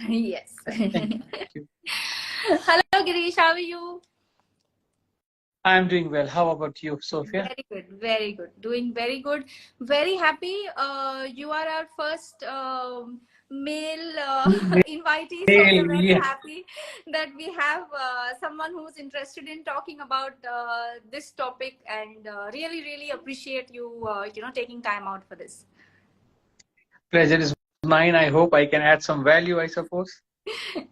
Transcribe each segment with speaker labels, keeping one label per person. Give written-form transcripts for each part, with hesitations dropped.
Speaker 1: Yes.
Speaker 2: Thank you.
Speaker 1: Hello, Girish. How are you?
Speaker 2: I'm doing well. How about you, Sophia?
Speaker 1: Very good. Very good. Doing very good. Very happy. You are our first male invitee, so we are very
Speaker 2: Yeah.
Speaker 1: happy that we have someone who's interested in talking about this topic, and really, really appreciate you, taking time out for this.
Speaker 2: Pleasure is mine. I hope I can add some value, I suppose.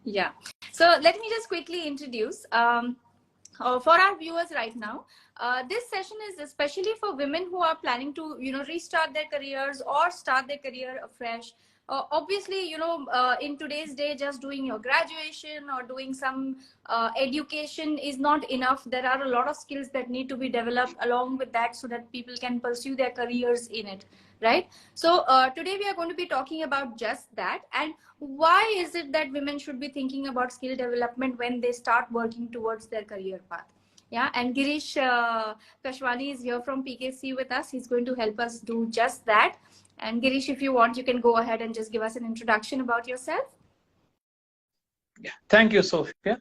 Speaker 1: Yeah. So let me just quickly introduce. For our viewers right now, this session is especially for women who are planning to, restart their careers or start their career afresh. Obviously, in today's day, just doing your graduation or doing some education is not enough. There are a lot of skills that need to be developed along with that so that people can pursue their careers in it, right? So today we are going to be talking about just that, and why is it that women should be thinking about skill development when they start working towards their career path? Yeah, and Girish Kashwani is here from PKC with us. He's going to help us do just that. And Girish, if you want, you can go ahead and just give us an introduction about yourself.
Speaker 2: Yeah. Thank you, Sophia.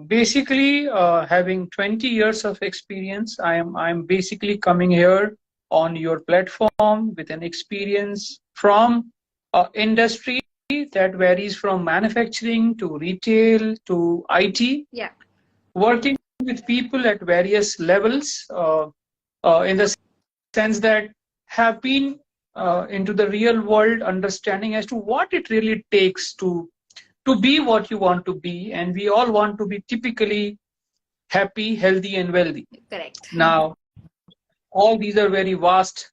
Speaker 2: Basically, having 20 years of experience, I'm basically coming here on your platform with an experience from industry that varies from manufacturing to retail to IT.
Speaker 1: Yeah.
Speaker 2: Working with people at various levels, in the sense that have been into the real world, understanding as to what it really takes to be what you want to be, and we all want to be typically happy, healthy, and wealthy.
Speaker 1: Correct.
Speaker 2: Now, all these are very vast,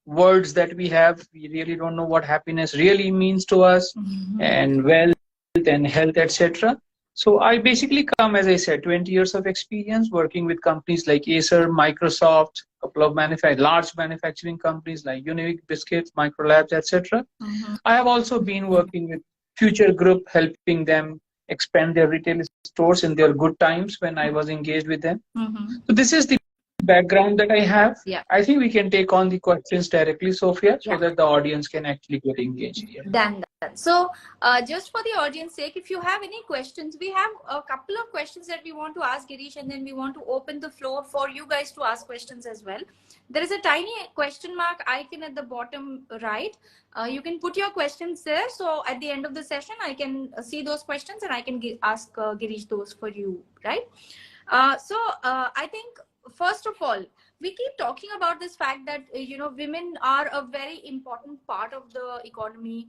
Speaker 2: words that we have. We really don't know what happiness really means to us, and wealth and health, etc. So I basically come, as I said, 20 years of experience working with companies like Acer, Microsoft, a couple of large manufacturing companies like Unique Biscuits, Microlabs, etc. I have also been working with Future Group, helping them expand their retail stores in their good times when I was engaged with them. So this is the background that I have.
Speaker 1: Yeah.
Speaker 2: I think we can take on the questions directly, Sophia, so
Speaker 1: Yeah.
Speaker 2: that the audience can actually get engaged here.
Speaker 1: Done. So just for the audience sake, if you have any questions, we have a couple of questions that we want to ask Girish, and then we want to open the floor for you guys to ask questions as well. There is a tiny question mark icon at the bottom right. You can put your questions there, so at the end of the session I can see those questions and I can ask Girish those for you, right? So I think, first of all, we keep talking about this fact that women are a very important part of the economy.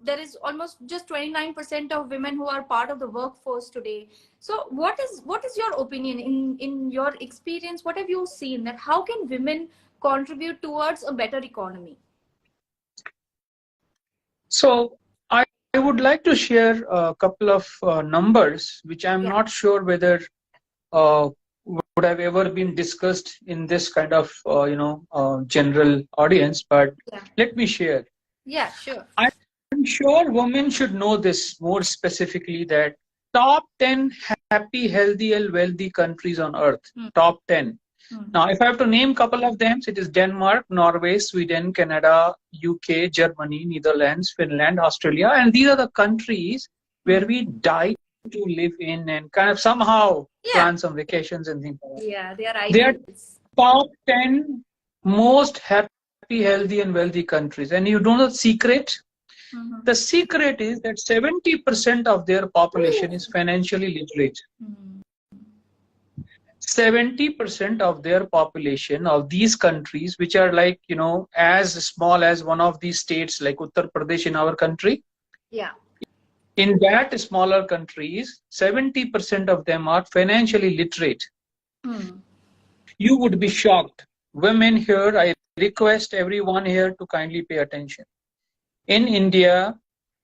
Speaker 1: There is almost just 29% of women who are part of the workforce today. So what is your opinion, in your experience? What have you seen, that how can women contribute towards a better economy?
Speaker 2: So I would like to share a couple of numbers, which I'm not sure whether would have ever been discussed in this kind of general audience, but let me share.
Speaker 1: Yeah, sure.
Speaker 2: I'm sure women should know this more specifically, that top 10 happy, healthy, and wealthy countries on earth. Top 10. Now, if I have to name a couple of them, it is Denmark, Norway, Sweden, Canada, UK, Germany, Netherlands, Finland, Australia. And these are the countries where we die to live in and kind of somehow plan some vacations and things like that.
Speaker 1: Yeah, they are
Speaker 2: top 10 most happy, healthy, and wealthy countries. And you know the secret? The secret is that 70% of their population is financially literate. 70% of their population of these countries, which are like, as small as one of these states like Uttar Pradesh in our country.
Speaker 1: Yeah.
Speaker 2: In that smaller countries, 70% of them are financially literate. You would be shocked. Women here, I request everyone here to kindly pay attention. In India,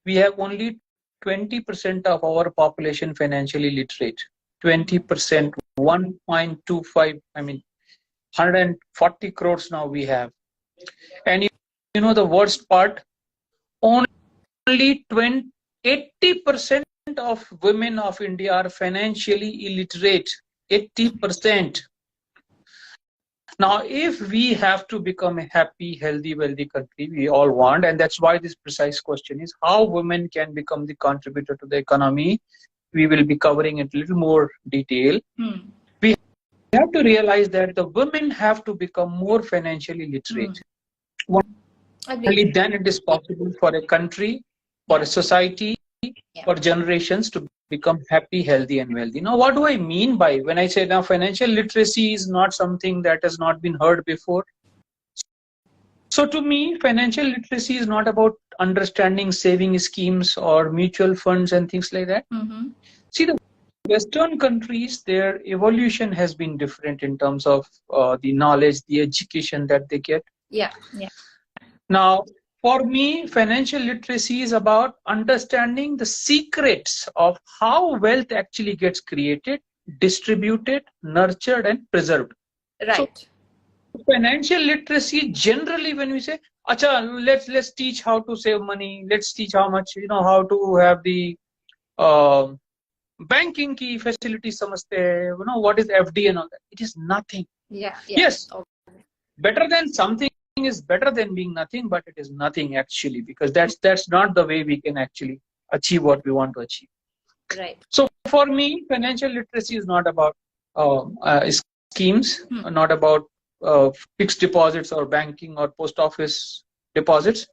Speaker 2: we have only 20% of our population financially literate. 20%, 1.25, 140 crores now we have. And you know the worst part, only 80% of women of India are financially illiterate. 80%. Now, if we have to become a happy, healthy, wealthy country, we all want, and that's why this precise question is how women can become the contributor to the economy. We will be covering it a little more detail. We have to realize that the women have to become more financially literate. Only then it is possible for a country, for a society, for generations to become happy, healthy, and wealthy. Now, what do I mean by when I say now financial literacy is not something that has not been heard before? So to me, financial literacy is not about understanding saving schemes or mutual funds and things like that. See, the Western countries, their evolution has been different in terms of the knowledge, the education that they get. Now, for me, financial literacy is about understanding the secrets of how wealth actually gets created, distributed, nurtured, and preserved.
Speaker 1: Right.
Speaker 2: So, financial literacy, generally, when we say, "Acha, let's teach how to save money. Let's teach how much how to have the banking key facilities. Samajhte, what is FD and all that." It is nothing. Yes, better than something is better than being nothing, but it is nothing actually, because that's not the way we can actually achieve what we want to achieve.
Speaker 1: Right.
Speaker 2: So for me, financial literacy is not about schemes, not about fixed deposits or banking or post office deposits.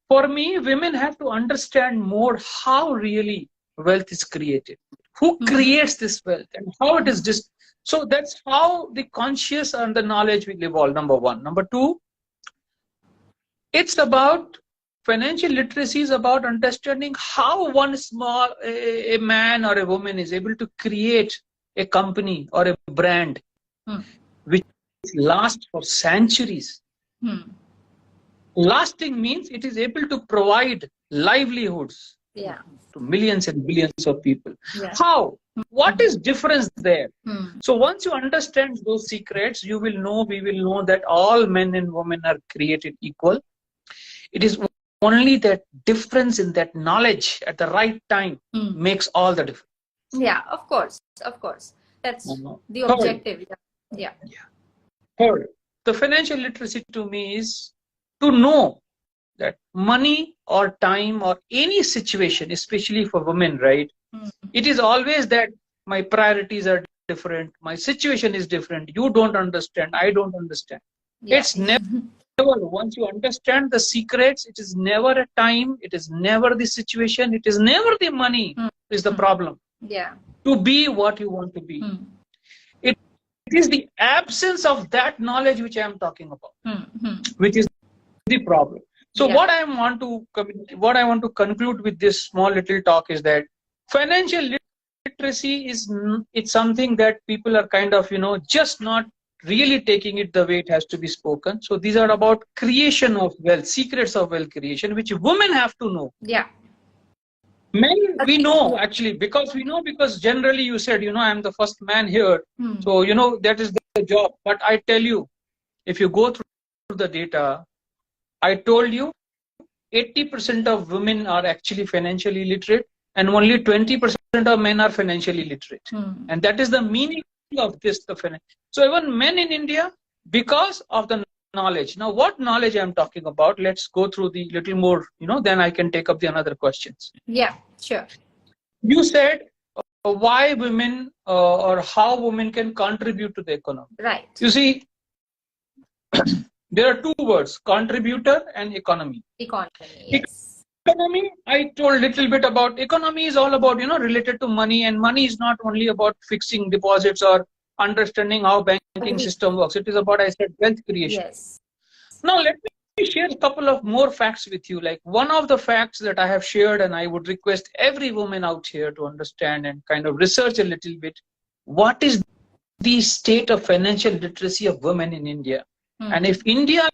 Speaker 2: For me, women have to understand more how really wealth is created, who creates this wealth, and how it is just. So that's how the conscious and the knowledge will evolve, number one. Number two, it's about financial literacy is about understanding how a man or a woman is able to create a company or a brand which lasts for centuries. Lasting means it is able to provide livelihoods to millions and billions of people. How? What is difference there? So once you understand those secrets, we will know that all men and women are created equal. It is only that difference in that knowledge at the right time makes all the difference.
Speaker 1: Yeah, of course. That's the objective.
Speaker 2: Third, the financial literacy to me is to know that money or time or any situation, especially for women, right? It is always that my priorities are different, my situation is different, you don't understand, I don't understand. It's never, once you understand the secrets, it is never a time, it is never the situation, it is never the money is the problem. To be what you want to be. It is the absence of that knowledge which I am talking about, which is the problem. So what I want to conclude with this small little talk is that financial literacy it's something that people are kind of just not really taking it the way it has to be spoken. So these are about creation of wealth, secrets of wealth creation, which women have to know. Men, we know actually, because generally you said, I'm the first man here. So, that is the job. But I tell you, if you go through the data, I told you 80% of women are actually financially literate and only 20% of men are financially literate. And that is the meaning of this. So even men in India, because of the knowledge. Now, what knowledge I'm talking about? Let's go through the little more, then I can take up the another questions.
Speaker 1: Yeah, sure.
Speaker 2: You said why women or how women can contribute to the economy.
Speaker 1: Right.
Speaker 2: You see, there are two words, contributor and economy.
Speaker 1: Yes.
Speaker 2: Economy, I told a little bit about. Economy is all about, related to money, and money is not only about fixing deposits or understanding how banking system works. It is about, I said, wealth creation.
Speaker 1: Yes.
Speaker 2: Now, let me share a couple of more facts with you. Like one of the facts that I have shared, and I would request every woman out here to understand and kind of research a little bit, what is the state of financial literacy of women in India? And if India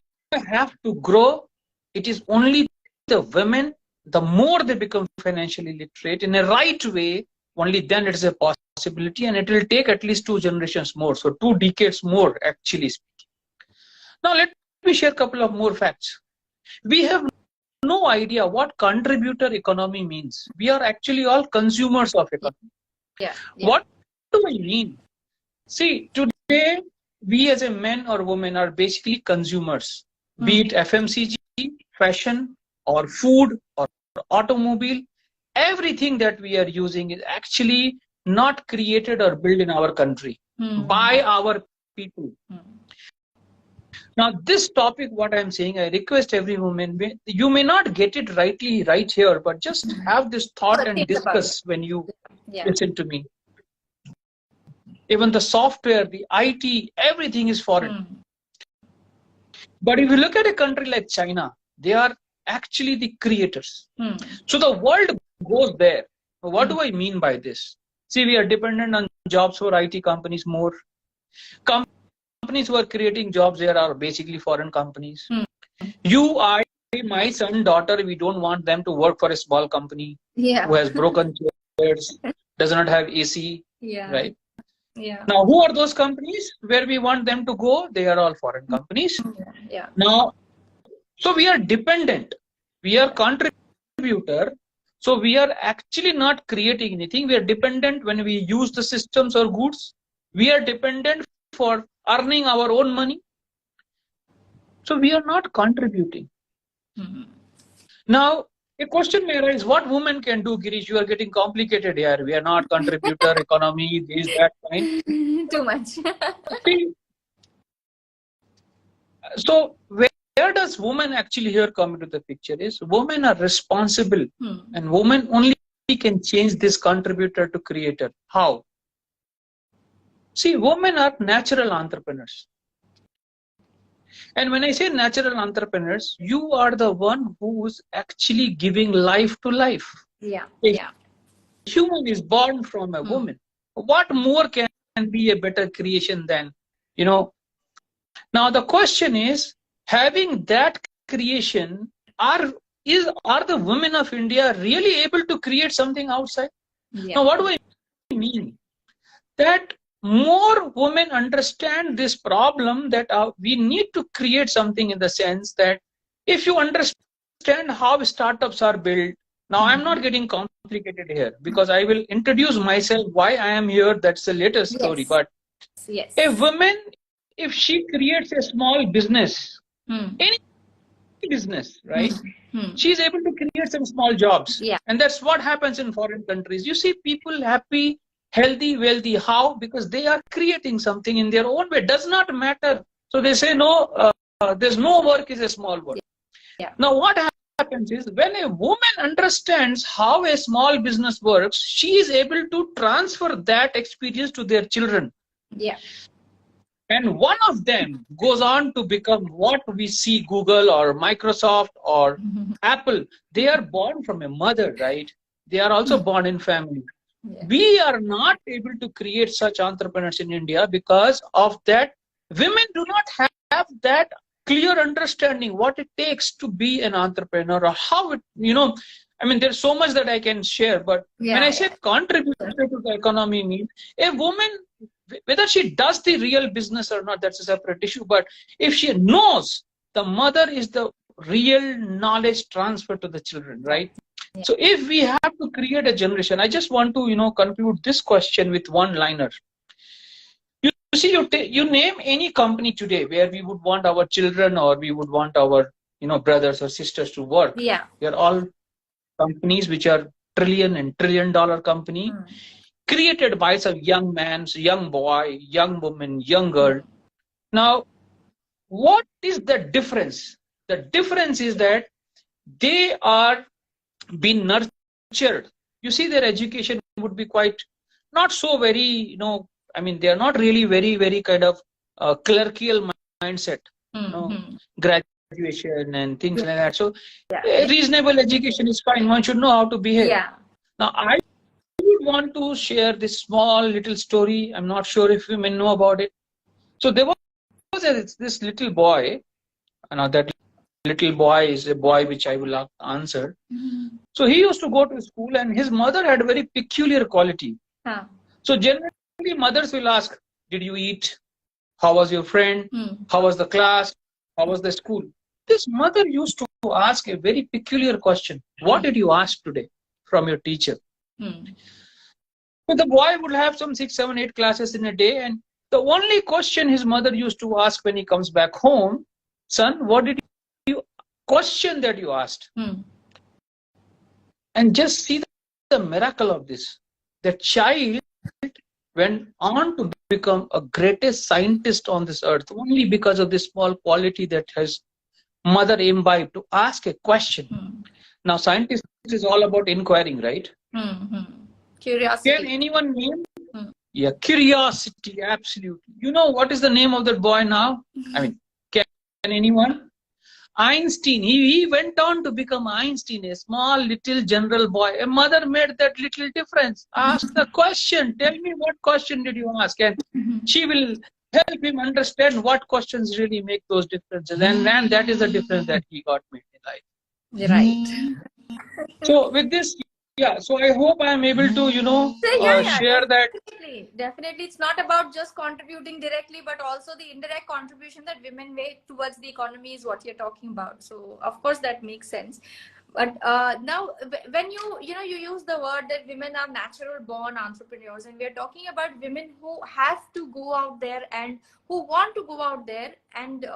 Speaker 2: have to grow, it is only the women, the more they become financially literate in a right way, only then it is a possibility, and it will take at least 2 generations more. So 2 decades more, actually speaking. Now let me share a couple of more facts. We have no idea what contributor economy means. We are actually all consumers of economy.
Speaker 1: Yeah.
Speaker 2: What do I mean? See, today we as a men or women are basically consumers, be it FMCG, fashion, or food, or automobile. Everything that we are using is actually not created or built in our country by our people. Now, this topic, what I'm saying, I request every woman, you may not get it right here, but just have this thought and discuss when you listen to me. Even the software, the IT, everything is foreign. But if you look at a country like China, they are actually the creators. So the world goes there. What do I mean by this? See, we are dependent on jobs for IT companies more. Companies who are creating jobs there are basically foreign companies. You, I, my son, daughter, we don't want them to work for a small company who has broken chairs, does not have AC, right? Now, who are those companies where we want them to go? They are all foreign companies. Now, so we are dependent. We are contributor. So we are actually not creating anything. We are dependent when we use the systems or goods. We are dependent for earning our own money. So we are not contributing. Now, a question may arise, what women can do, Girish? You are getting complicated here. We are not contributor, economy, this, that, fine.
Speaker 1: Too much.
Speaker 2: So where does women actually here come into the picture is women are responsible and women only can change this contributor to creator. How? See, women are natural entrepreneurs. And when I say natural entrepreneurs, you are the one who is actually giving life to life. A human is born from a woman. What more can be a better creation than, you know? Now the question is, having that creation, are the women of India really able to create something outside? Now what do I mean? That more women understand this problem, that we need to create something in the sense that if you understand how startups are built, now I'm not getting complicated here because I will introduce myself, why I am here, that's the latest story. But a woman, if she creates a small business, any business, right? She's able to create some small jobs. And that's what happens in foreign countries. You see people happy, healthy, wealthy. How? Because they are creating something in their own way. Does not matter. So they say, no, there's no work is a small work. Now what happens is, when a woman understands how a small business works, she is able to transfer that experience to their children. And one of them goes on to become what we see Google or Microsoft or Apple. They are born from a mother, right? They are also born in family. We are not able to create such entrepreneurs in India because of that. Women do not have that clear understanding what it takes to be an entrepreneur, or how it, I mean, there's so much that I can share, but when I say contributor to the economy means a woman, whether she does the real business or not, that's a separate issue. But if she knows, the mother is the real knowledge transfer to the children, right? So if we have to create a generation, I just want to, conclude this question with one liner. You see, you name any company today where we would want our children or we would want our, brothers or sisters to work. They're all companies which are trillion and trillion dollar company, created by some young man, young boy, young woman, young girl. Now, what is the difference? The difference is that they are being nurtured. You see, their education would be quite not so very, I mean, they are not really very, very kind of clerical mindset, graduation and things like that. So a reasonable education is fine. One should know how to behave. Now, I would want to share this small little story. I'm not sure if you may know about it. So there was this little boy. Now that little boy is a boy which I will answer. So he used to go to school and his mother had a very peculiar quality. So generally mothers will ask, did you eat? How was your friend? How was the class? How was the school? This mother used to ask a very peculiar question. What did you ask today from your teacher? So the boy would have some 6, 7, 8 classes in a day, and The only question his mother used to ask when he comes back home, son, what did you question that you asked? And just see the miracle of this. The child went on to become a greatest scientist on this earth only because of this small quality that his mother imbibed to ask a question. Now, scientist is all about inquiring, right?
Speaker 1: Curiosity.
Speaker 2: Can anyone name? Yeah, curiosity, absolutely. You know what is the name of that boy now? I mean, can anyone? Einstein. He went on to become Einstein, a small little general boy. A mother made that little difference. Ask the question. Tell me what question did you ask? And she will help him understand what questions really make those differences. And that is the difference that he got made in life.
Speaker 1: Right.
Speaker 2: So with this, yeah, so I hope I am able to, share that.
Speaker 1: Definitely. It's not about just contributing directly, but also the indirect contribution that women make towards the economy is what you're talking about. So of course that makes sense. But now when you use the word that women are natural born entrepreneurs, and we're talking about women who have to go out there and who want to go out there and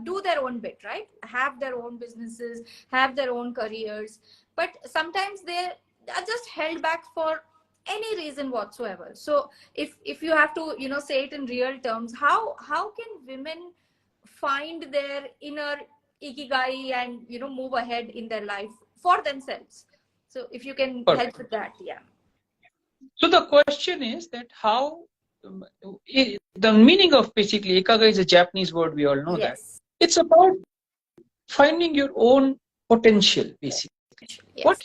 Speaker 1: do their own bit, right? Have their own businesses, have their own careers. But sometimes they are just held back for any reason whatsoever. So if you have to say it in real terms, how can women find their inner ikigai and move ahead in their life for themselves? So if you can help with that. Yeah.
Speaker 2: So the question is that how the meaning of basically ikigai is a Japanese word, we all know. That it's about finding your own potential, basically. Yes.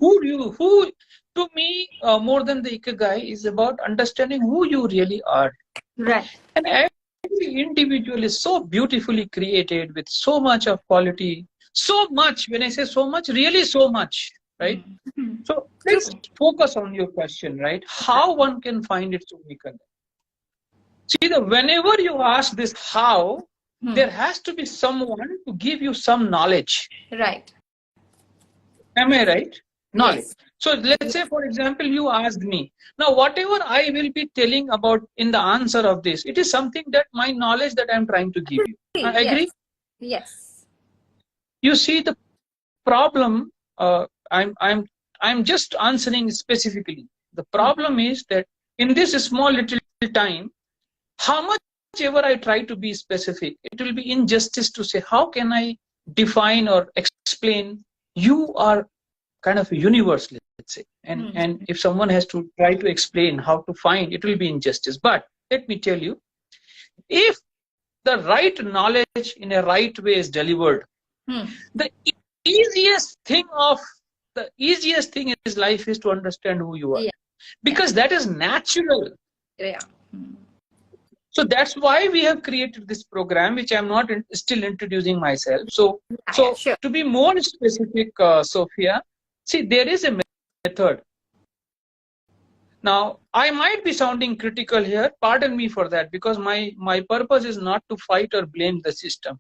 Speaker 2: Who to me, more than the ikigai, is about understanding who you really are.
Speaker 1: Right.
Speaker 2: And every individual is so beautifully created with so much of quality. So much, when I say so much, really so much, right? So let's focus on your question, right? How one can find its own ikigai. See, whenever you ask this how, there has to be someone to give you some knowledge.
Speaker 1: Right.
Speaker 2: Am I right? Knowledge.
Speaker 1: Yes.
Speaker 2: So let's say, for example, you asked me. Now, whatever I will be telling about in the answer of this, it is something that my knowledge that I'm trying to give you. I agree?
Speaker 1: Yes.
Speaker 2: You see, the problem, I'm just answering specifically. The problem is that in this small little time, how much ever I try to be specific, it will be injustice to say, how can I define or explain? You are kind of a universe, let's say. And if someone has to try to explain how to find, it will be injustice. But let me tell you, if the right knowledge in a right way is delivered, the easiest thing in this life is to understand who you are. Because that is natural. So that's why we have created this program, which I'm not still introducing myself. So to be more specific, Sophia, see, there is a method. Now, I might be sounding critical here. Pardon me for that, because my purpose is not to fight or blame the system.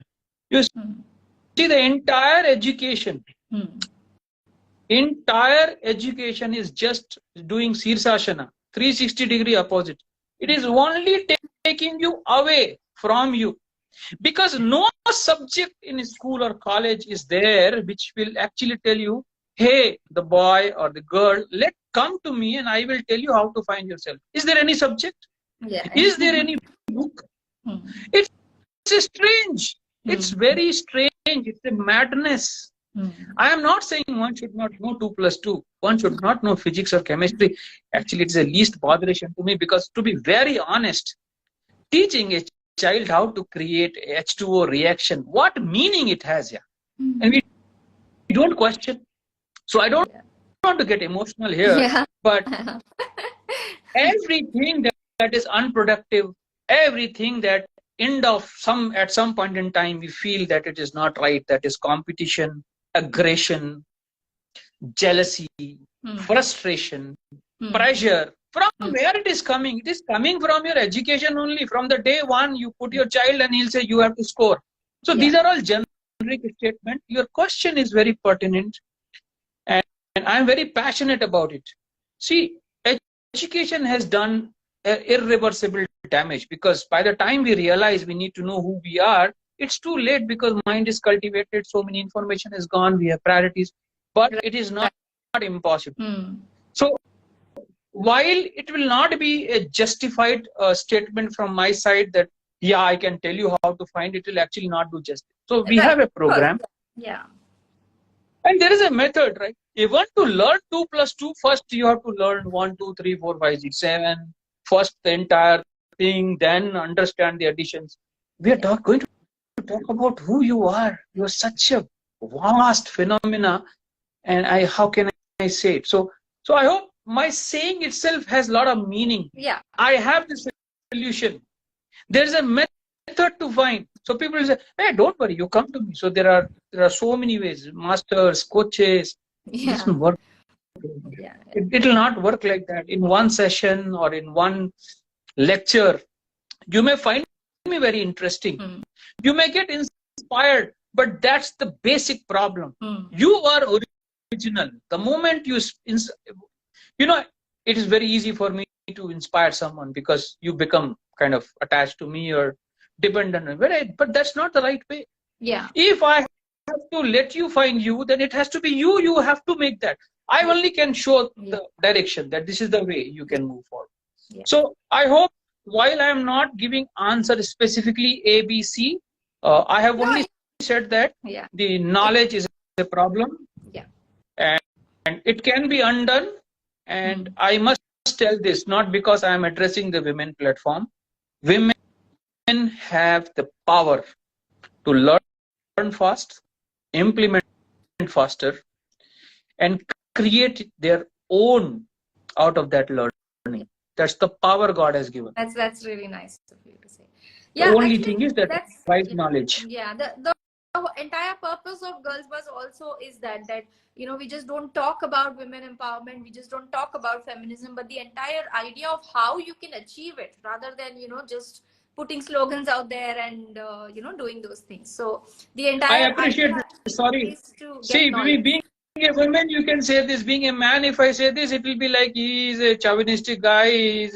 Speaker 2: You see, the entire education is just doing Sirsasana, 360-degree opposite. It is only taking you away from you, because no subject in school or college is there which will actually tell you, hey, the boy or the girl, come to me and I will tell you how to find yourself. Is there any subject? Is there any book? It's strange. It's very strange. It's a madness. I am not saying one should not know 2 + 2. One should not know physics or chemistry. Actually, it's the least botheration to me, because to be very honest, teaching a child how to create H2O reaction, what meaning it has, and we don't question. So I don't want to get emotional here, but everything that is unproductive, everything that at some point in time we feel that it is not right, that is competition, aggression, jealousy, frustration, pressure. From where it is coming? It is coming from your education only. From the day one, you put your child and he'll say you have to score. So these are all generic statements. Your question is very pertinent, and I'm very passionate about it. See, education has done irreversible damage, because by the time we realize we need to know who we are, it's too late, because mind is cultivated, so many information is gone, we have priorities, but it is not impossible. So while it will not be a justified statement from my side that, yeah, I can tell you how to find it, will actually not do justice. So we have a program.
Speaker 1: Yeah.
Speaker 2: And there is a method, right? Even to learn 2 plus 2, first you have to learn 1, 2, 3, 4, 5, 6, 7. First the entire thing, then understand the additions. We are going to talk about who you are. You are such a vast phenomena. And how can I say it? So I hope my saying itself has a lot of meaning.
Speaker 1: Yeah.
Speaker 2: I have this solution. There's a method to find. So people say, hey, don't worry, you come to me. So there are so many ways, masters, coaches.
Speaker 1: Yeah.
Speaker 2: It doesn't work.
Speaker 1: Yeah.
Speaker 2: It will not work like that. In one session or in one lecture, you may find me very interesting. You may get inspired, but that's the basic problem. You are original. The moment it is very easy for me to inspire someone because you become kind of attached to me or dependent on me. But that's not the right way.
Speaker 1: Yeah.
Speaker 2: If I have to let you find you, then it has to be you. You have to make that. I only can show the direction that this is the way you can move forward. Yeah. So I hope, while I am not giving answer specifically A, B, C, I have only said that the knowledge is a problem.
Speaker 1: Yeah.
Speaker 2: And it can be undone. And I must tell this, not because I am addressing the women platform. Women have the power to learn fast, implement faster, and create their own out of that learning. That's the power God has given.
Speaker 1: That's really nice of you to say.
Speaker 2: Yeah, the only thing is that right knowledge.
Speaker 1: Yeah, the entire purpose of Girls Buzz also is that we just don't talk about women empowerment, we just don't talk about feminism, but the entire idea of how you can achieve it, rather than just putting slogans out there and doing those things. So the entire
Speaker 2: I appreciate this. Sorry, see, being a woman, you can say this. Being a man, if I say this, it will be like he is a chauvinistic guy.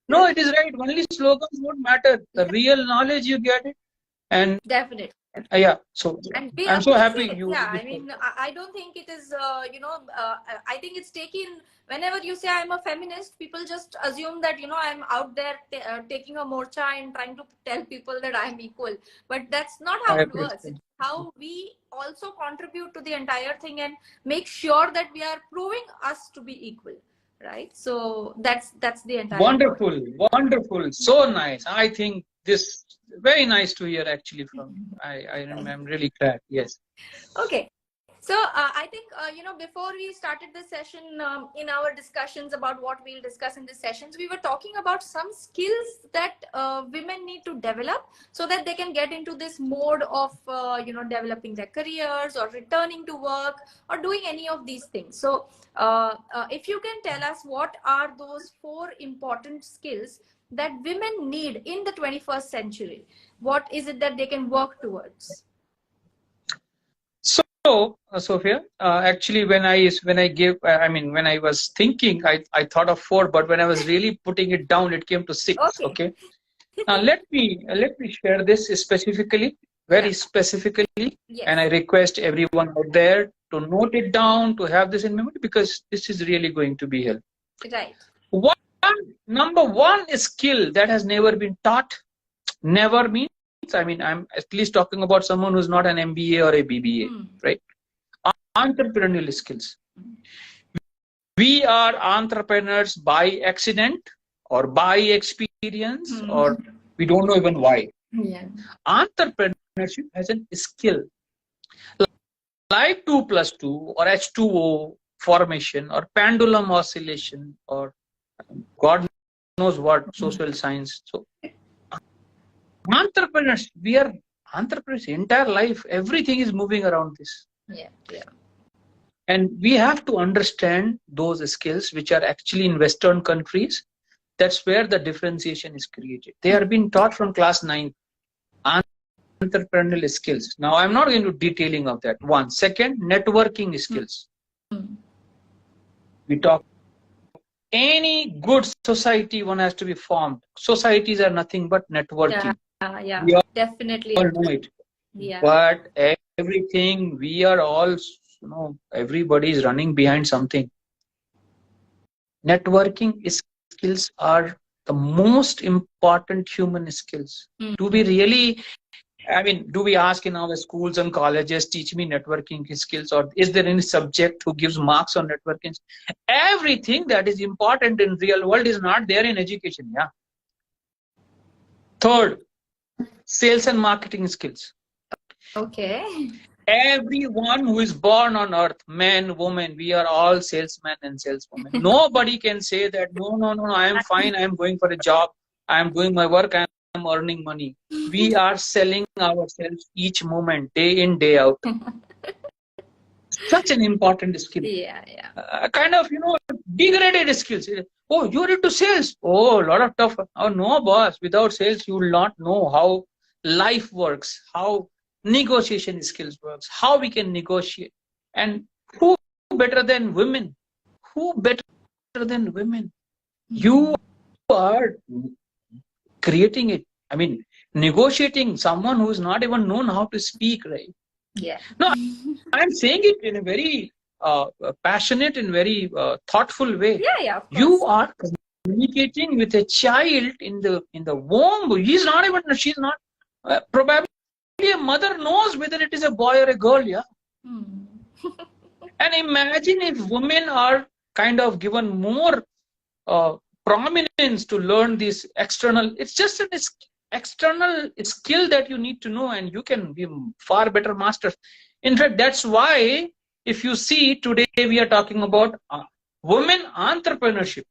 Speaker 2: No, it is right. Only slogans won't matter. The real knowledge, you get it. And
Speaker 1: definitely.
Speaker 2: Yeah, so I'm so happy you.
Speaker 1: Yeah, I mean, I don't think it is. I think it's taken. Whenever you say I'm a feminist, people just assume that I'm out there taking a morcha and trying to tell people that I'm equal. But that's not how it works. It's how we also contribute to the entire thing and make sure that we are proving us to be equal, right? So that's the entire.
Speaker 2: Wonderful, wonderful, so nice. I think this very nice to hear actually from you. I'm really glad. Yes.
Speaker 1: Okay. So I think before we started this session, in our discussions about what we'll discuss in the sessions, we were talking about some skills that women need to develop so that they can get into this mode of developing their careers or returning to work or doing any of these things. So if you can tell us, what are those 4 important skills that women need in the 21st century? What is it that they can work towards?
Speaker 2: So, Sophia, actually, when I was thinking, I thought of 4, but when I was really putting it down, it came to 6. Okay. Now let me share this specifically, very specifically, and I request everyone out there to note it down, to have this in memory, because this is really going to be helpful.
Speaker 1: Right.
Speaker 2: Number 1 skill that has never been taught. Never means, I'm at least talking about someone who's not an MBA or a BBA, right? Entrepreneurial skills. We are entrepreneurs by accident or by experience, or we don't know even why.
Speaker 1: Yeah.
Speaker 2: Entrepreneurship has a skill like 2 plus 2 or H2O formation or pendulum oscillation or God knows what, social science. So entrepreneurs, we are entrepreneurs entire life. Everything is moving around this.
Speaker 1: Yeah.
Speaker 2: And we have to understand those skills which are actually in Western countries. That's where the differentiation is created. They are being taught from class 9. Entrepreneurial skills. Now, I'm not going to detailing of that. 1. Second, networking skills. We talk any good society, one has to be formed. Societies are nothing but networking.
Speaker 1: Yeah,
Speaker 2: We
Speaker 1: definitely
Speaker 2: all know
Speaker 1: agree.
Speaker 2: it.
Speaker 1: Yeah.
Speaker 2: But everything, we are all, everybody is running behind something. Networking skills are the most important human skills. Do we really, do we ask in our schools and colleges, teach me networking skills, or is there any subject who gives marks on networking? Everything that is important in real world is not there in education. Yeah. Third, sales and marketing skills.
Speaker 1: Okay.
Speaker 2: Everyone who is born on earth, men, women, we are all salesmen and saleswomen. Nobody can say that, no, I am fine, I am going for a job, I am doing my work, I am earning money. We are selling ourselves each moment, day in, day out. Such an important skill.
Speaker 1: Yeah.
Speaker 2: Kind of, degraded skills. Oh, you're into sales. Oh, a lot of tough. Oh, no, boss. Without sales, you will not know how life works, how negotiation skills works, how we can negotiate. And who better than women? Who better than women? You are creating it. Negotiating someone who is not even known how to speak, right?
Speaker 1: Yeah.
Speaker 2: No, I'm saying it in a very passionate and very thoughtful way.
Speaker 1: Yeah, of course.
Speaker 2: You are communicating with a child in the womb. She's not. Probably a mother knows whether it is a boy or a girl. Yeah. And imagine if women are kind of given more prominence to learn this external. It's just an external skill that you need to know, and you can be far better masters. In fact, that's why if you see today we are talking about women entrepreneurship,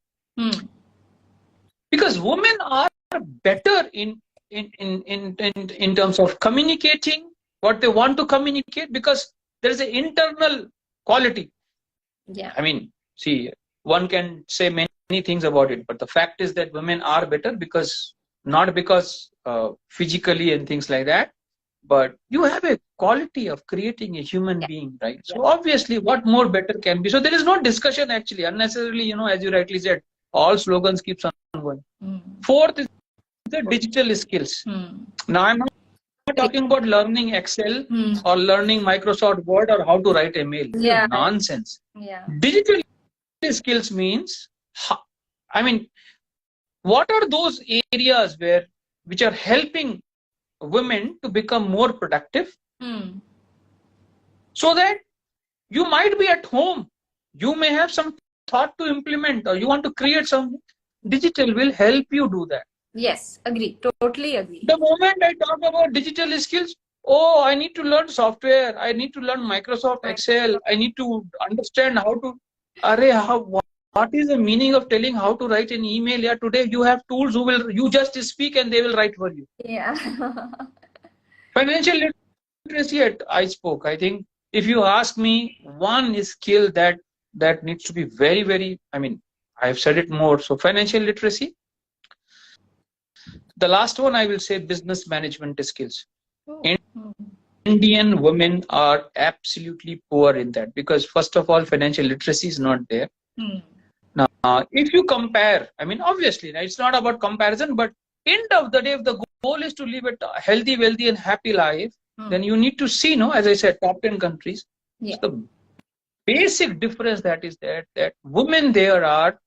Speaker 2: because women are better in terms of communicating what they want to communicate, because there is an internal quality.
Speaker 1: Yeah.
Speaker 2: See, one can say many things about it, but the fact is that women are better not because physically and things like that, but you have a quality of creating a human being, right? So obviously, what more better can be? So there is no discussion actually unnecessarily. As you rightly said, all slogans keeps on going. Fourth is the digital skills. Now I'm not talking about learning Excel or learning Microsoft Word or how to write a mail.
Speaker 1: Yeah.
Speaker 2: Nonsense.
Speaker 1: Yeah.
Speaker 2: Digital skills means, what are those areas which are helping women to become more productive, so that you might be at home, you may have some thought to implement, or you want to create something. Digital will help you do that.
Speaker 1: Yes, agree. Totally agree.
Speaker 2: The moment I talk about digital skills, oh, I need to learn software, I need to learn Microsoft Excel, I need to understand how to, what is the meaning of telling how to write an email? Yeah, today you have tools you just speak and they will write for you.
Speaker 1: Yeah.
Speaker 2: Financial literacy, I spoke. I think if you ask me one skill that needs to be very, very, I've said it more. So financial literacy. The last one I will say business management skills. Indian women are absolutely poor in that, because first of all, financial literacy is not there. Now, if you compare, obviously, it's not about comparison, but end of the day, if the goal is to live a healthy, wealthy, and happy life, then you need to see, as I said, top 10 countries. Yeah. So the basic difference that is that women there are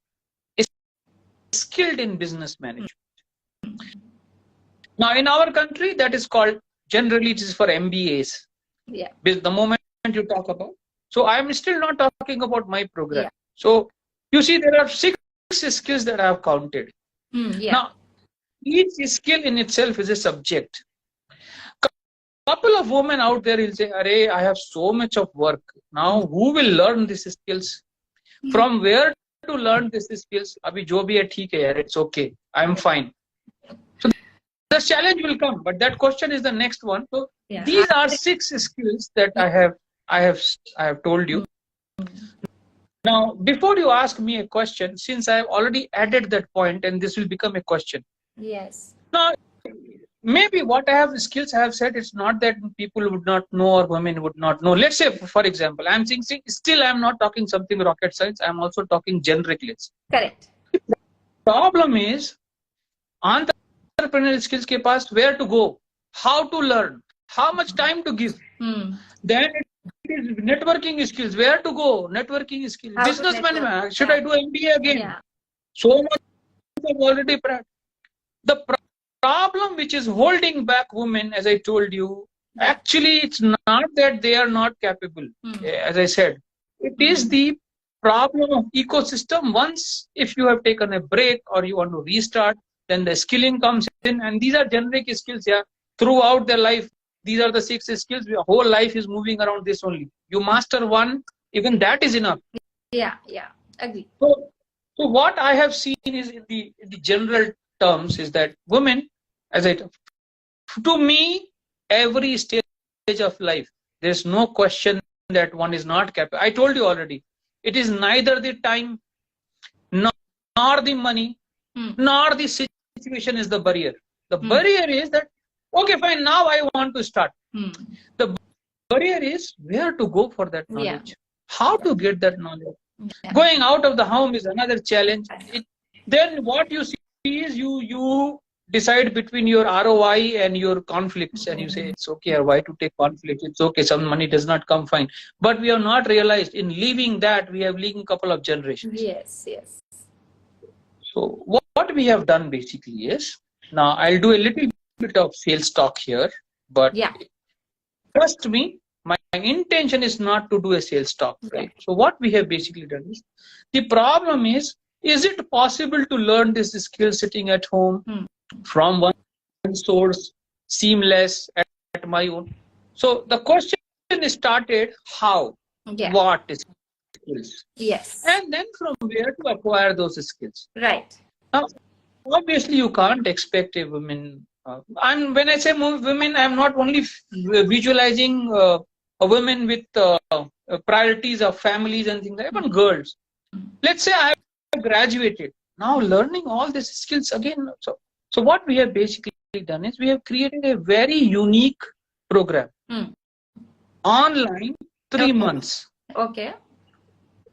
Speaker 2: skilled in business management. Now, in our country, that is called, generally it is for MBAs.
Speaker 1: Yeah.
Speaker 2: The moment you talk about. So I am still not talking about my program.
Speaker 1: Yeah.
Speaker 2: So you see, there are 6 skills that I have counted.
Speaker 1: Yeah.
Speaker 2: Now, each skill in itself is a subject. Couple of women out there will say, "Arey, I have so much of work. Now, who will learn these skills? From where to learn these skills? Abhi jo bhi hai, theek hai yaar, it's okay. I'm fine." So the challenge will come, but that question is the next one. So these are 6 skills that I have told you. Now, before you ask me a question, since I have already added that point, and this will become a question.
Speaker 1: Yes.
Speaker 2: Now, maybe what skills I have said, it's not that people would not know or women would not know. Let's say, for example, I'm saying still I'm not talking something rocket science. I'm also talking generic.
Speaker 1: Correct.
Speaker 2: Problem is, entrepreneurial skills ke paas, where to go, how to learn, how much time to give. Then it is networking skills, where to go, networking skills, business management. Should I do MBA again?
Speaker 1: Yeah.
Speaker 2: So much I've already practiced. The problem which is holding back women, as I told you, actually it's not that they are not capable. As I said, it is the problem of ecosystem. Once if you have taken a break or you want to restart, then the skilling comes in, and these are generic skills. Yeah, throughout their life, these are the 6 skills. Your whole life is moving around this only. You master one, even that is enough.
Speaker 1: Yeah, agree.
Speaker 2: So what I have seen is in the general terms is that women, to me, every stage of life, there's no question that one is not capable. I told you already, it is neither the time, nor the money, nor the situation is the barrier. The barrier is that, okay, fine, now I want to start. The barrier is where to go for that knowledge, how to get that knowledge. Going out of the home is another challenge. Then what you see is you decide between your ROI and your conflicts, and you say it's okay, why to take conflicts? It's okay, some money does not come, fine. But we have not realized in leaving that we have leaving a couple of generations.
Speaker 1: Yes.
Speaker 2: So what we have done basically is, now I'll do a little bit of sales talk here, but trust me, my intention is not to do a sales talk, right? So what we have basically done is, the problem is it possible to learn this skill sitting at home from one source, seamless at my own? So the question started, how, what skills?
Speaker 1: Yes.
Speaker 2: And then from where to acquire those skills?
Speaker 1: Right.
Speaker 2: Now, obviously, you can't expect a woman. And when I say women, I'm not only visualizing a woman with priorities of families and things like that, even girls. Let's say I have graduated. Now learning all these skills again. So what we have basically done is we have created a very unique program. Online 3 months.
Speaker 1: Okay.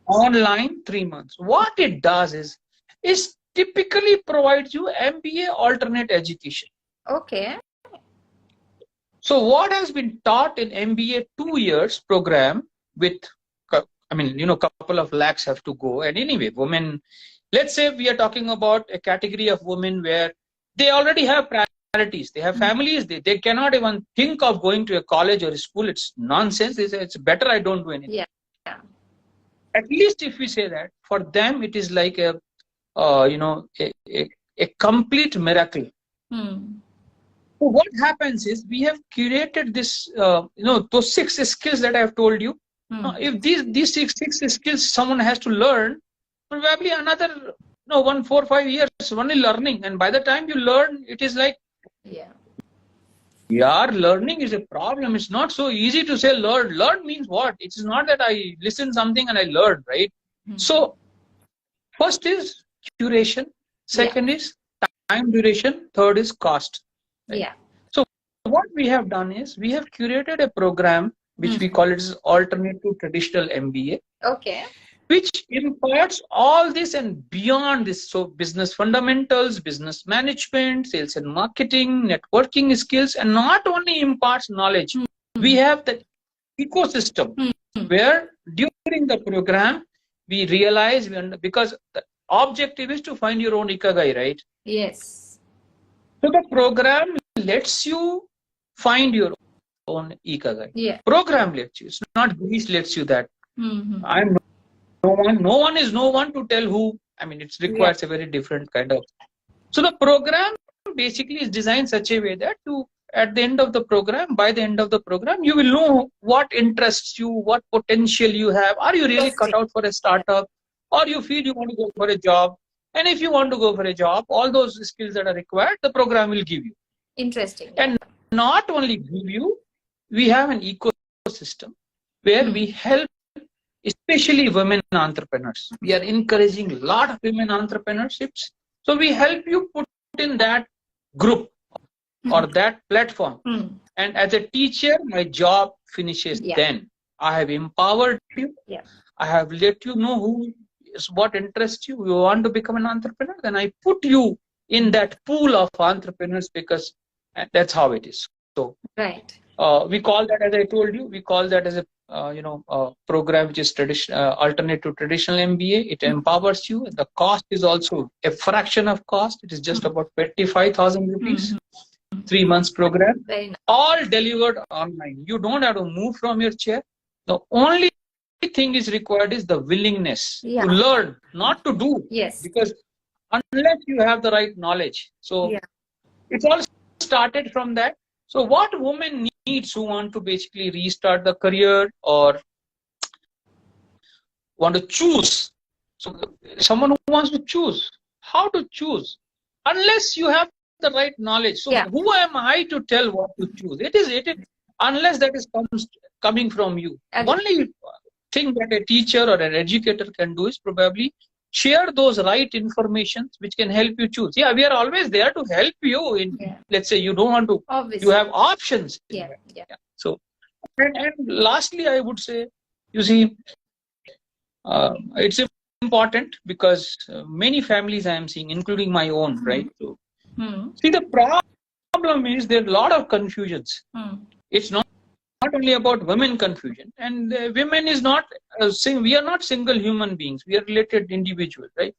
Speaker 2: Online 3 months. What it does is typically provides you MBA alternate education.
Speaker 1: Okay.
Speaker 2: So what has been taught in MBA 2 years program with, couple of lakhs have to go. And anyway, women, let's say we are talking about a category of women where they already have priorities. They have families. They cannot even think of going to a college or a school. It's nonsense. It's better I don't do anything.
Speaker 1: Yeah.
Speaker 2: At least if we say that, for them it is like a complete miracle. So what happens is we have curated this, those 6 skills that I have told you. If these six skills someone has to learn, probably another 1, 4, 5 years only learning, and by the time you learn, it is like learning is a problem. It's not so easy to say learn. Learn means what? It's not that I listen something and I learn, right? So first is curation, second is time duration, third is cost. Right? So what we have done is we have curated a program which we call it as alternate to traditional MBA.
Speaker 1: Okay.
Speaker 2: Which imparts all this and beyond this. So business fundamentals, business management, sales and marketing, networking skills, and not only imparts knowledge. We have the ecosystem where during the program we realize, because the objective is to find your own ikigai, right?
Speaker 1: Yes.
Speaker 2: So the program lets you find your own ikigai. Program lets you. It's not Greece lets you that. I'm no one is no one to tell who. It requires a very different kind of. So the program basically is designed such a way that by the end of the program, you will know what interests you, what potential you have. Are you really cut out for a startup, or you feel you want to go for a job? And if you want to go for a job, all those skills that are required, the program will give you.
Speaker 1: Interesting.
Speaker 2: And not only give you, we have an ecosystem where we help, especially women entrepreneurs. We are encouraging a lot of women entrepreneurships. So we help you put in that group or that platform. And as a teacher, my job finishes then. I have empowered you. I have let you know who is what interests you. You want to become an entrepreneur, then I put you in that pool of entrepreneurs because that's how it is. So we call that, as I told you, we call that as a program which is alternate to traditional MBA. It empowers you. The cost is also a fraction of cost. It is just about 25,000 rupees. 3 months program, all delivered online. You don't have to move from your chair. The only thing is required is the willingness to learn, not to do. Because unless you have the right knowledge. So it's all started from that. So what women needs who want to basically restart the career or want to choose. So someone who wants to choose, how to choose? Unless you have the right knowledge. So who am I to tell what to choose? It is unless that is coming from you. Only thing that a teacher or an educator can do is probably share those right information which can help you choose. We are always there to help you in, let's say you don't want to, you have options. So, and lastly, I would say, you see, it's important because many families I am seeing, including my own, right? So, see, the problem is there are a lot of confusions. It's not only about women confusion, and women is not we are not single human beings, we are related individuals, right?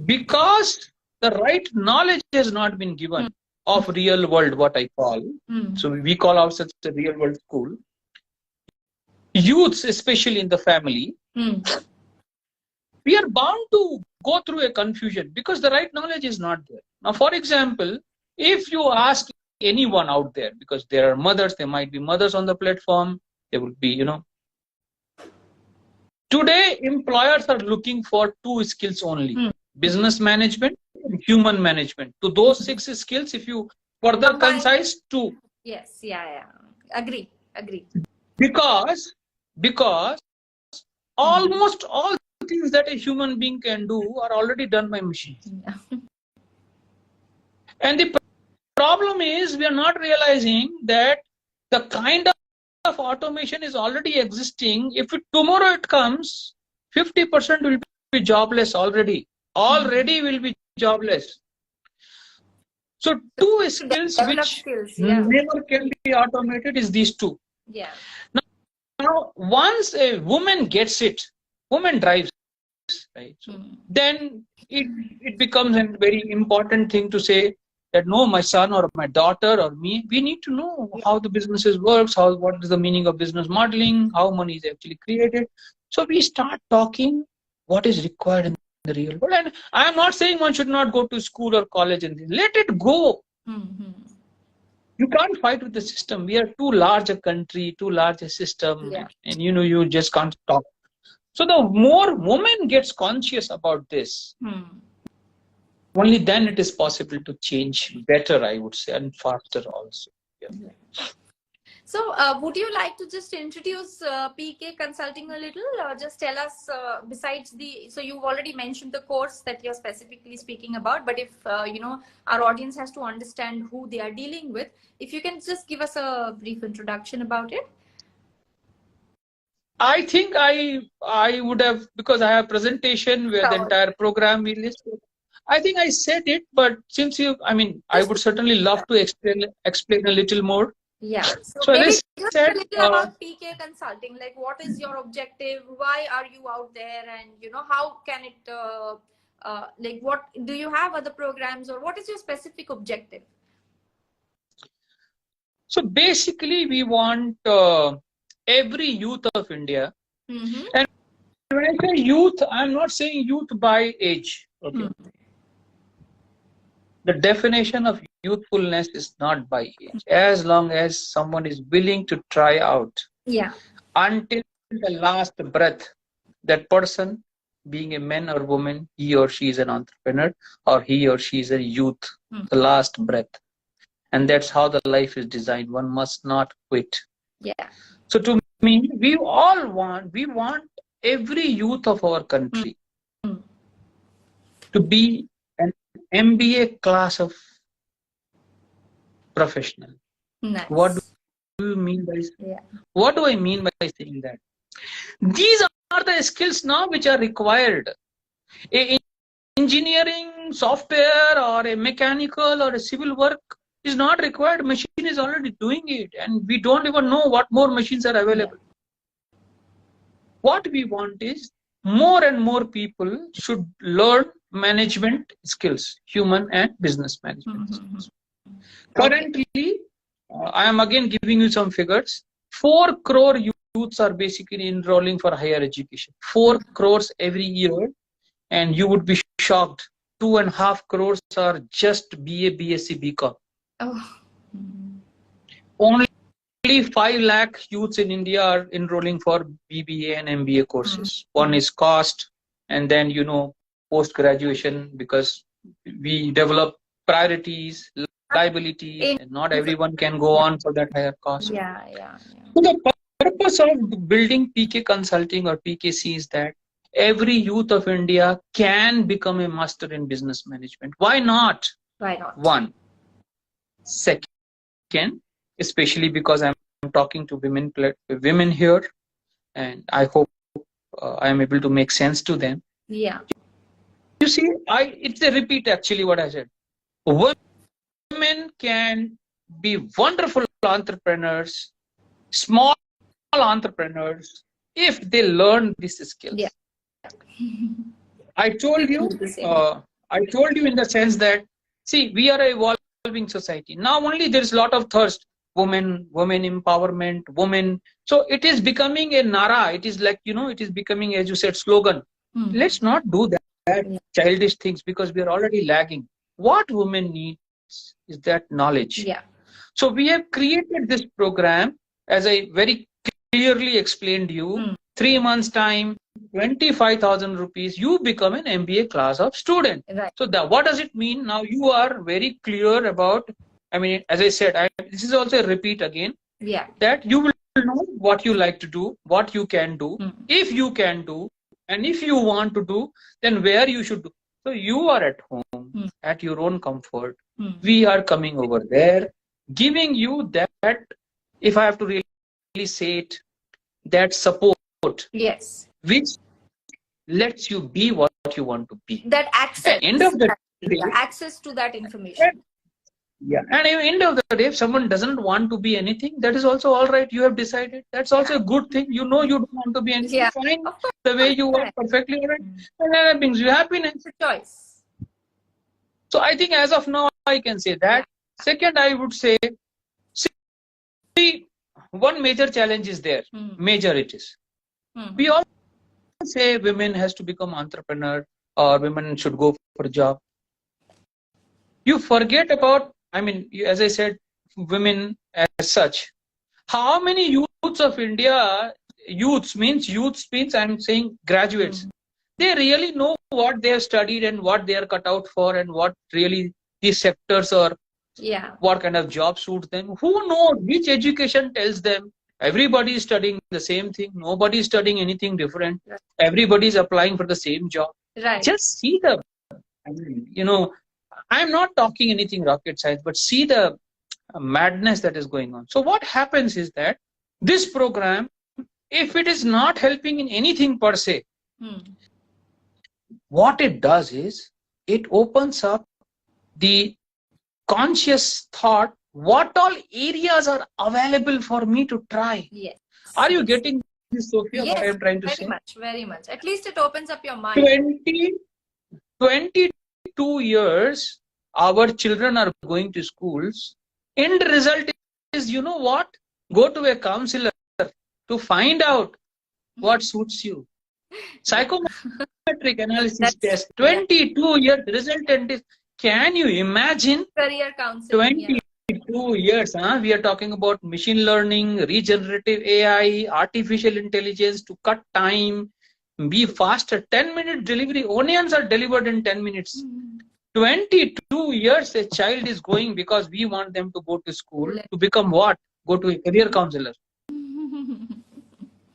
Speaker 2: Because the right knowledge has not been given of real world, what I call, so we call ourselves a real world school. Youths, especially in the family, we are bound to go through a confusion because the right knowledge is not there. Now, for example, if you ask anyone out there, because there are mothers, there might be mothers on the platform, there would be, today employers are looking for 2 skills only, business management and human management. To those 6 skills, if you further concise, 2.
Speaker 1: Agree.
Speaker 2: Because almost all things that a human being can do are already done by machines. And the problem is we are not realizing that the kind of automation is already existing. If tomorrow it comes, 50% will be jobless already. Already will be jobless. So 2 skills which never can be automated is these 2. Now, once a woman gets it, woman drives, right? So then it becomes a very important thing to say that no, my son or my daughter or me, we need to know how the businesses works, what is the meaning of business modeling, how money is actually created. So we start talking what is required in the real world. And I am not saying one should not go to school or college and let it go. You can't fight with the system. We are too large a country, too large a system, and you just can't stop. So the more women gets conscious about this, only then it is possible to change better, I would say, and faster also.
Speaker 1: So would you like to just introduce PK Consulting a little, or just tell us besides so you've already mentioned the course that you're specifically speaking about, but if our audience has to understand who they are dealing with, if you can just give us a brief introduction about it.
Speaker 2: I think I would have, because I have a presentation where the entire program we list. I think I said it, but since I would certainly love to explain a little more.
Speaker 1: So maybe just a little about PK Consulting, like what is your objective, why are you out there, and how can it like what do you have other programs, or what is your specific objective?
Speaker 2: So basically we want every youth of India, and when I say youth, I'm not saying youth by age, okay? The definition of youthfulness is not by age. As long as someone is willing to try out, until the last breath, that person, being a man or woman, he or she is an entrepreneur, or he or she is a youth, the last breath. And that's how the life is designed. One must not quit. So to me, we want every youth of our country to be an MBA class of professional. What
Speaker 1: Nice.
Speaker 2: do you mean by
Speaker 1: Yeah.
Speaker 2: what do I mean by saying that? These are the skills now which are required. A engineering, software, or a mechanical or a civil work is not required. Machine is already doing it, and we don't even know what more machines are available. What we want is more and more people should learn management skills, human and business management skills. Currently, I am again giving you some figures. 4 crore youths are basically enrolling for higher education. 4 crores every year, and you would be shocked. 2.5 crores are just BA, BSc, BCom.
Speaker 1: Oh.
Speaker 2: Only 5 lakh youths in India are enrolling for BBA and MBA courses. One is cost, and then post graduation, because we develop priorities, liabilities, and not everyone can go on for that higher cost. So the purpose of building PK Consulting or PKC is that every youth of India can become a master in business management. Why not?
Speaker 1: Why not?
Speaker 2: One. Second, especially because I'm talking to women here, and I hope I am able to make sense to them.
Speaker 1: Yeah.
Speaker 2: You see, it's a repeat actually what I said. Women can be wonderful entrepreneurs, small entrepreneurs, if they learn these skills.
Speaker 1: Yeah.
Speaker 2: I told you in the sense that, see, we are an evolving society. Now only there is a lot of thirst. Women empowerment, women. So it is becoming a nara. It is like, it is becoming, as you said, slogan. Let's not do that childish things, because we are already lagging. What women need is that knowledge.
Speaker 1: Yeah.
Speaker 2: So we have created this program, as I very clearly explained to you, 3 months time, 25,000 rupees, you become an MBA class of student.
Speaker 1: Right.
Speaker 2: So what does it mean? Now you are very clear about, as I said, this is also a repeat again, that you will know what you like to do, what you can do, if you can do, and if you want to do, then where you should do. So you are at home, at your own comfort. We are coming over there, giving you that, if I have to really say it, that support.
Speaker 1: Yes.
Speaker 2: Which lets you be what you want to be.
Speaker 1: That access.
Speaker 2: At the end of the day,
Speaker 1: access to that information.
Speaker 2: Yeah. And at the end of the day, if someone doesn't want to be anything, that is also all right. You have decided. That's also a good thing. You know you don't want to be anything. Fine. The way you are, perfectly all right. And that brings you happiness.
Speaker 1: It's a choice.
Speaker 2: So I think as of now, I can say that. Second, I would say, see, one major challenge is there. Major it is. We all say women has to become entrepreneur, or women should go for a job. You forget about, as I said, women as such. How many youths of India, youths means I'm saying graduates, they really know what they have studied and what they are cut out for, and what really these sectors or what kind of job suits them. Who knows which education tells them? Everybody is studying the same thing. Nobody is studying anything different. Everybody is applying for the same job.
Speaker 1: Right.
Speaker 2: Just see the, I'm not talking anything rocket science, but see the madness that is going on. So what happens is that this program, if it is not helping in anything per se, what it does is it opens up the conscious thought, what all areas are available for me to try.
Speaker 1: Yes.
Speaker 2: Are you getting this, Sophia?
Speaker 1: Yes,
Speaker 2: what I am trying to say?
Speaker 1: Very much. At least it opens up your mind.
Speaker 2: 22 years, our children are going to schools. End result is, you know what? Go to a counselor to find out what suits you. Psychometric analysis test. 22 years resultant is. Can you imagine?
Speaker 1: Career counseling.
Speaker 2: 22 years. We are talking about machine learning, regenerative AI, artificial intelligence to cut time, be faster. 10-minute delivery. Onions are delivered in 10 minutes. 22 years a child is going because we want them to go to school to become what? Go to a career counselor.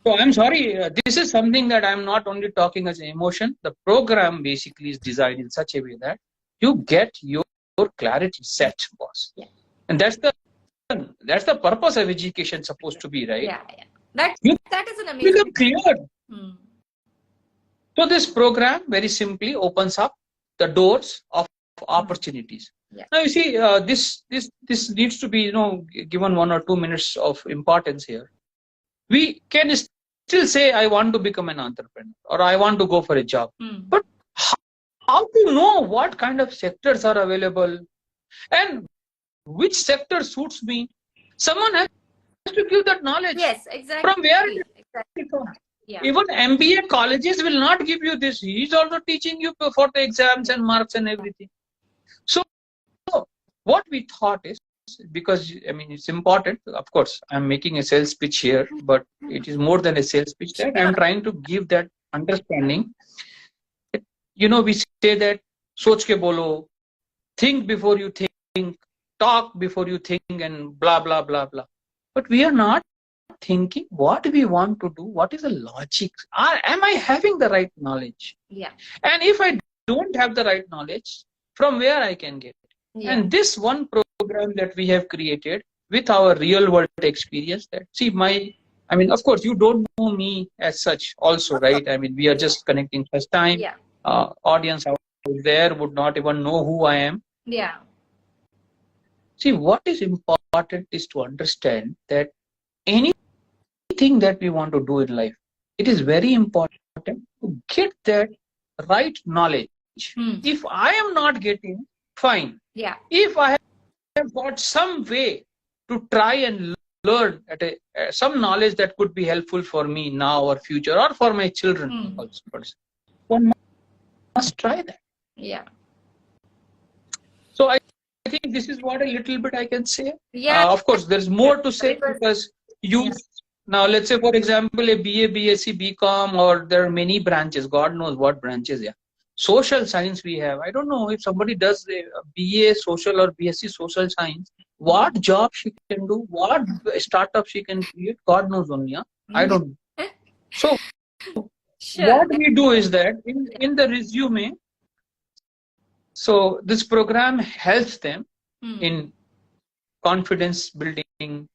Speaker 2: So I'm sorry, this is something that I'm not only talking as an emotion. The program basically is designed in such a way that you get your clarity set, boss. And that's the purpose of education supposed to be, right?
Speaker 1: Yeah, yeah. That is an amazing.
Speaker 2: Become clear. So this program very simply opens up the doors of opportunities.
Speaker 1: Yeah.
Speaker 2: Now you see, this needs to be given 1 or 2 minutes of importance here. We can still say I want to become an entrepreneur or I want to go for a job, but how to know what kind of sectors are available and which sector suits me? Someone has to give that knowledge.
Speaker 1: Yes, exactly.
Speaker 2: From where it is from.
Speaker 1: Yeah.
Speaker 2: Even MBA colleges will not give you this. He is also teaching you for the exams and marks and everything. So what we thought is, because I mean it's important, of course I'm making a sales pitch here, but it is more than a sales pitch, that I'm trying to give that understanding. We say that soch ke bolo, think before you think, talk before you think, and blah blah blah blah. But we are not thinking what we want to do, what is the logic, am I having the right knowledge?
Speaker 1: Yeah.
Speaker 2: And if I don't have the right knowledge, from where I can get it? Yeah. And this one program that we have created with our real world experience, that of course you don't know me as such also, right? I mean, we are just connecting first time.
Speaker 1: Yeah.
Speaker 2: Audience out there would not even know who I am.
Speaker 1: Yeah.
Speaker 2: See, what is important is to understand that anything that we want to do in life, it is very important to get that right knowledge. If I am not getting, fine.
Speaker 1: Yeah.
Speaker 2: If I have got some way to try and learn some knowledge that could be helpful for me now or future, or for my children also, one must try that.
Speaker 1: Yeah.
Speaker 2: So I think this is what a little bit I can say.
Speaker 1: Yeah.
Speaker 2: Of course, there's more to say, because now let's say, for example, a BA, BSc, BCom, or there are many branches. God knows what branches. Yeah. Social science we have. I don't know if somebody does a BA social or BSc social science, what job she can do, what startup she can create. God knows only. Yeah? I don't know. So what we do is that in the resume, so this program helps them in confidence building,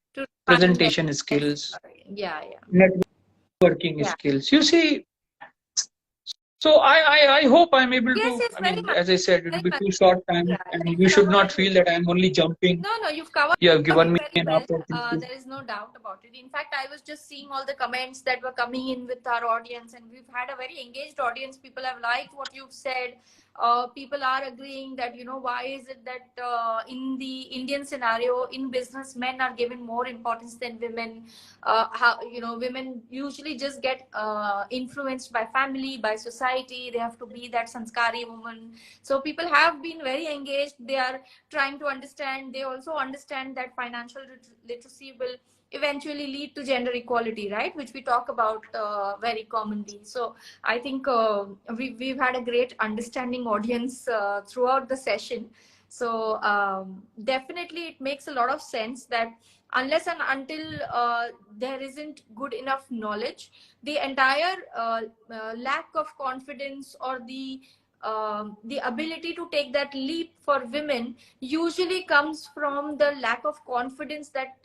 Speaker 2: presentation skills, networking skills. You see, so I hope I'm able to. I mean, as I said, it will be too short time, and you should not feel that I'm only jumping.
Speaker 1: No, you've covered.
Speaker 2: You have given me
Speaker 1: an
Speaker 2: well. Opportunity.
Speaker 1: There is no doubt about it. In fact, I was just seeing all the comments that were coming in with our audience, and we've had a very engaged audience. People have liked what you've said. People are agreeing that, why is it that in the Indian scenario, in business, men are given more importance than women? How women usually just get influenced by family, by society. They have to be that sanskari woman. So people have been very engaged. They are trying to understand. They also understand that financial literacy will eventually lead to gender equality, right? Which we talk about very commonly. So I think we've had a great understanding audience throughout the session. So definitely it makes a lot of sense that unless and until there isn't good enough knowledge, the entire lack of confidence or the ability to take that leap for women usually comes from the lack of confidence that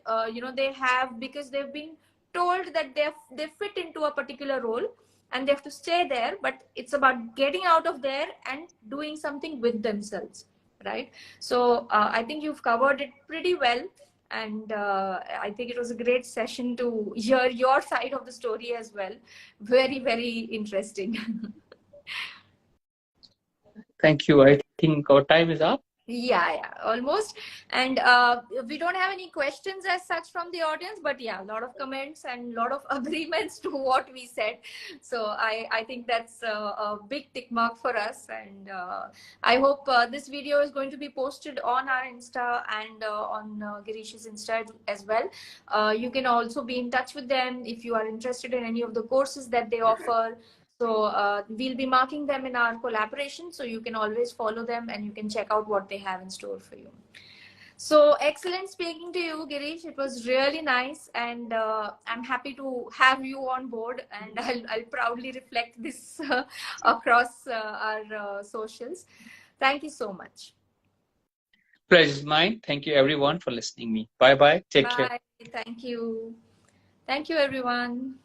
Speaker 1: they have, because they've been told that they fit into a particular role and they have to stay there, but it's about getting out of there and doing something with themselves, right? So I think you've covered it pretty well, and I think it was a great session to hear your side of the story as well. Very, very interesting.
Speaker 2: Thank you. I think our time is up.
Speaker 1: Yeah, almost. And we don't have any questions as such from the audience, but yeah, a lot of comments and a lot of agreements to what we said. So I think that's a big tick mark for us. And I hope this video is going to be posted on our Insta and on Girish's Insta as well. You can also be in touch with them if you are interested in any of the courses that they offer. So we'll be marking them in our collaboration, so you can always follow them and you can check out what they have in store for you. So excellent speaking to you, Girish. It was really nice, and I'm happy to have you on board, and I'll proudly reflect this across our socials. Thank you so much.
Speaker 2: Pleasure is mine. Thank you everyone for listening me. Bye bye. Take care.
Speaker 1: Bye. Thank you. Thank you, everyone.